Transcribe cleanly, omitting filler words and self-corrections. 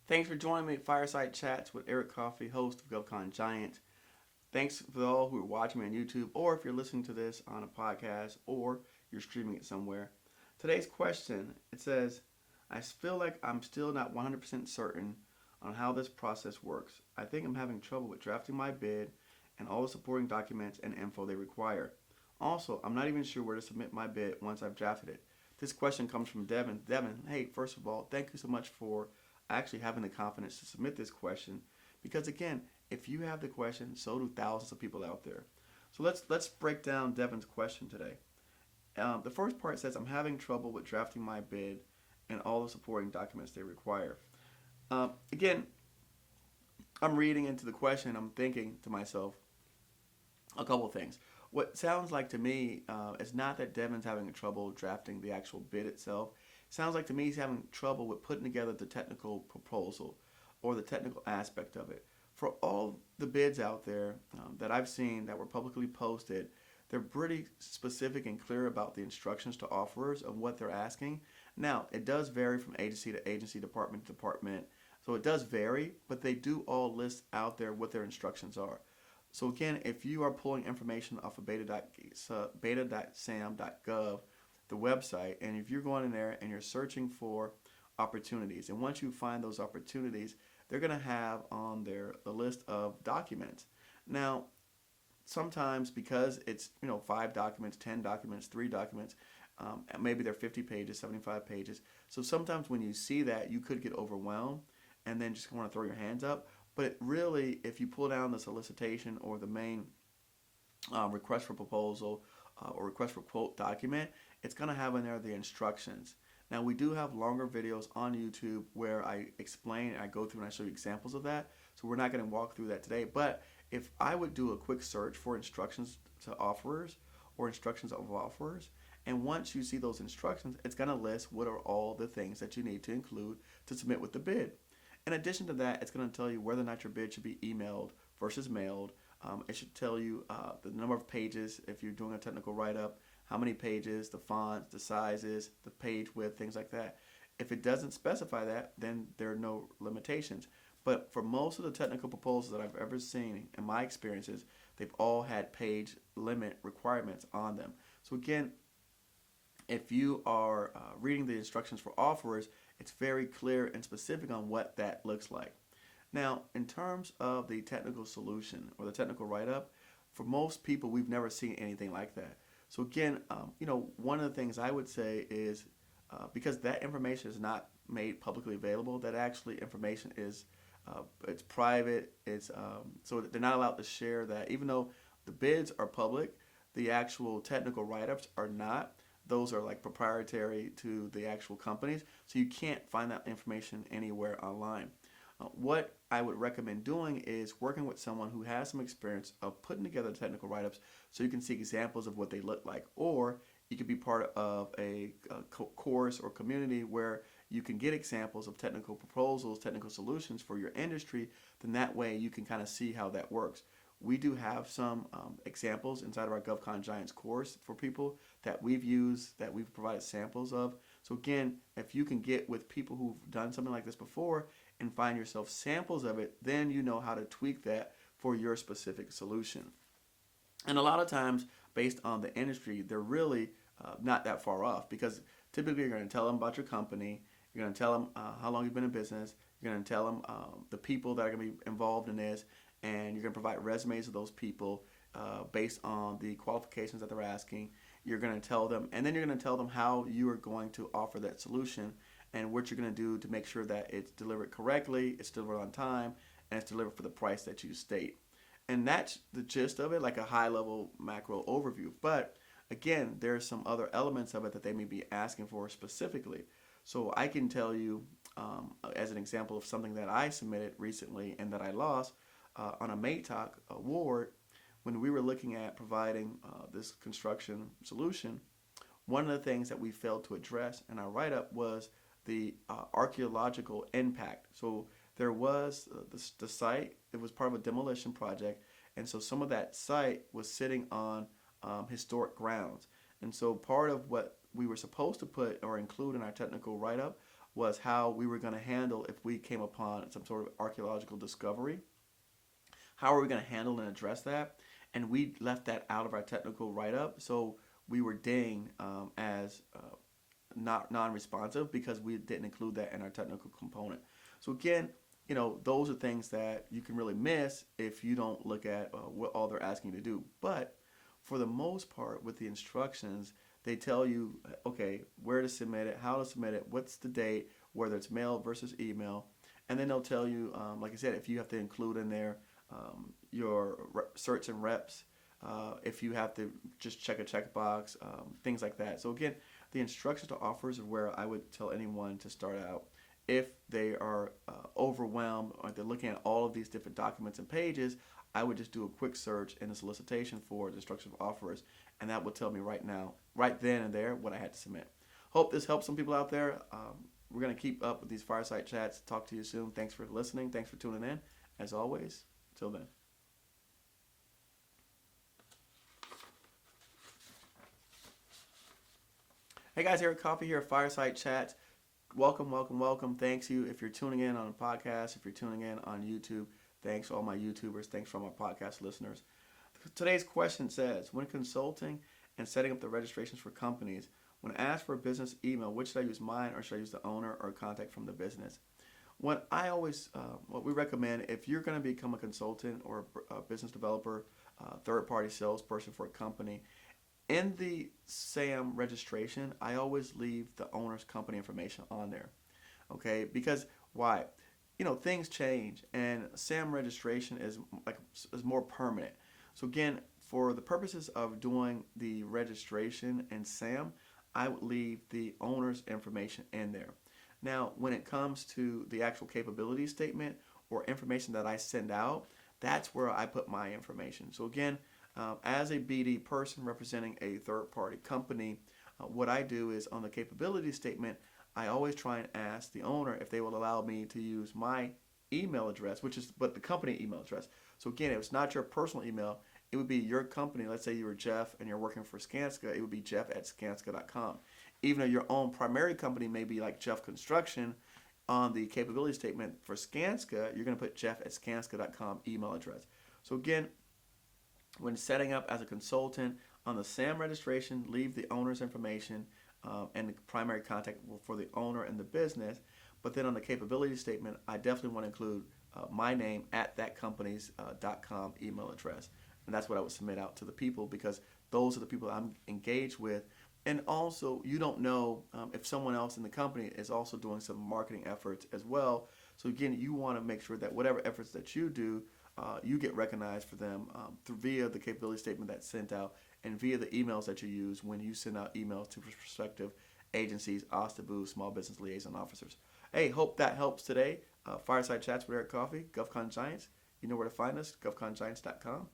Thanks for joining me at Fireside Chats with Eric Coffee, host of Govcon Giant. Thanks for all who are watching me on YouTube, or if you're listening to this on a podcast, or you're streaming it somewhere. Today's question, it says, I feel like I'm still not 100% certain on how this process works. I think I'm having trouble with drafting my bid and all the supporting documents and info they require. Also, I'm not even sure where to submit my bid once I've drafted it. This question comes from Devin. Devin, hey, first of all, thank you so much for actually having the confidence to submit this question because again, if you have the question, so do thousands of people out there. So let's break down Devin's question today. The first part says I'm having trouble with drafting my bid and all the supporting documents they require. Again, I'm reading into the question. I'm thinking to myself a couple of things. What sounds like to me is not that Devin's having trouble drafting the actual bid itself. It sounds like to me he's having trouble with putting together the technical proposal or the technical aspect of it. For all the bids out there that I've seen that were publicly posted, they're pretty specific and clear about the instructions to offerers of what they're asking. Now, it does vary from agency to agency, department to department. So it does vary, but they do all list out there what their instructions are. So again, if you are pulling information off of beta.sam.gov, the website, and if you're going in there and you're searching for opportunities, and once you find those opportunities, they're going to have on there a list of documents. Now, sometimes because it's 5 documents, 10 documents, 3 documents, maybe they're 50 pages, 75 pages. So sometimes when you see that, you could get overwhelmed and then just want to throw your hands up. But it really, if you pull down the solicitation or the main request for proposal or request for quote document, it's going to have in there the instructions. Now we do have longer videos on YouTube where I explain and I go through and I show you examples of that. So we're not going to walk through that today. But if I would do a quick search for instructions to offerers or instructions of offerers, and once you see those instructions, it's going to list what are all the things that you need to include to submit with the bid. In addition to that, it's going to tell you whether or not your bid should be emailed versus mailed. It should tell you the number of pages if you're doing a technical write-up, how many pages, the fonts, the sizes, the page width, things like that. If it doesn't specify that, then there are no limitations. But for most of the technical proposals that I've ever seen in my experiences, they've all had page limit requirements on them. So again, if you are reading the instructions for offerers, it's very clear and specific on what that looks like. Now, in terms of the technical solution or the technical write-up, for most people, we've never seen anything like that. So again, one of the things I would say is because that information is not made publicly available, that actually information is it's private. It's so they're not allowed to share that. Even though the bids are public, the actual technical write-ups are not. Those are like proprietary to the actual companies, so you can't find that information anywhere online. What I would recommend doing is working with someone who has some experience of putting together technical write-ups so you can see examples of what they look like. Or you could be part of a course or community where you can get examples of technical proposals, technical solutions for your industry. Then that way you can kind of see how that works. We do have some examples inside of our GovCon Giants course for people that we've used, that we've provided samples of. So again, if you can get with people who've done something like this before and find yourself samples of it, then you know how to tweak that for your specific solution. And a lot of times, based on the industry, they're really not that far off because typically you're going to tell them about your company, you're going to tell them how long you've been in business, you're going to tell them the people that are going to be involved in this, and you're going to provide resumes of those people based on the qualifications that they're asking. You're going to tell them, and then you're going to tell them how you are going to offer that solution and what you're going to do to make sure that it's delivered correctly, it's delivered on time, and it's delivered for the price that you state. And that's the gist of it, like a high-level macro overview. But again, there's some other elements of it that they may be asking for specifically. So I can tell you, as an example of something that I submitted recently and that I lost, on a MATOC award, when we were looking at providing this construction solution, one of the things that we failed to address in our write-up was the archaeological impact. So there was the site, it was part of a demolition project, and so some of that site was sitting on historic grounds. And so part of what we were supposed to put or include in our technical write-up was how we were going to handle if we came upon some sort of archaeological discovery. How are we going to handle and address that? And we left that out of our technical write-up, so we were dinged as not non-responsive because we didn't include that in our technical component. So again, those are things that you can really miss if you don't look at what all they're asking you to do. But for the most part, with the instructions, they tell you, okay, where to submit it, how to submit it, what's the date, whether it's mail versus email. And then they'll tell you, like I said, if you have to include in there your certs and reps, if you have to just check a checkbox, things like that. So again, the instructions to offers are where I would tell anyone to start out. If they are overwhelmed or they're looking at all of these different documents and pages, I would just do a quick search in the solicitation for the instruction of offers, and that will tell me right now, right then and there, what I had to submit. Hope this helps some people out there. We're going to keep up with these fireside chats. Talk to you soon. Thanks for listening. Thanks for tuning in. As always, till then. Hey guys, Eric Coffee here, Fireside Chats. Welcome, welcome, welcome. Thanks you if you're tuning in on a podcast, if you're tuning in on YouTube. Thanks to all my YouTubers. Thanks for all my podcast listeners. Today's question says, when consulting and setting up the registrations for companies, when asked for a business email, which should I use, mine or should I use the owner or contact from the business? What we recommend, if you're going to become a consultant or a business developer, third-party salesperson for a company, in the SAM registration, I always leave the owner's company information on there, okay? Because why? Things change, and SAM registration is more permanent. So again, for the purposes of doing the registration in SAM, I would leave the owner's information in there. Now, when it comes to the actual capability statement or information that I send out, that's where I put my information. So again, as a BD person representing a third-party company, what I do is on the capability statement, I always try and ask the owner if they will allow me to use my email address, but the company email address. So again, if it's not your personal email, it would be your company. Let's say you were Jeff and you're working for Skanska, it would be jeff@skanska.com. Even though your own primary company may be like Jeff Construction, on the capability statement for Skanska, you're going to put jeff@skanska.com email address. So again, when setting up as a consultant on the SAM registration, leave the owner's information and the primary contact for the owner and the business. But then on the capability statement, I definitely want to include my name at that company's .com email address. And that's what I would submit out to the people, because those are the people I'm engaged with. And also, you don't know if someone else in the company is also doing some marketing efforts as well. So again, you want to make sure that whatever efforts that you do, you get recognized for them via the capability statement that's sent out and via the emails that you use when you send out emails to prospective agencies, OSTABU, small business liaison officers. Hey, hope that helps today. Fireside Chats with Eric Coffee, Govcon Giants. You know where to find us, govcongiants.com.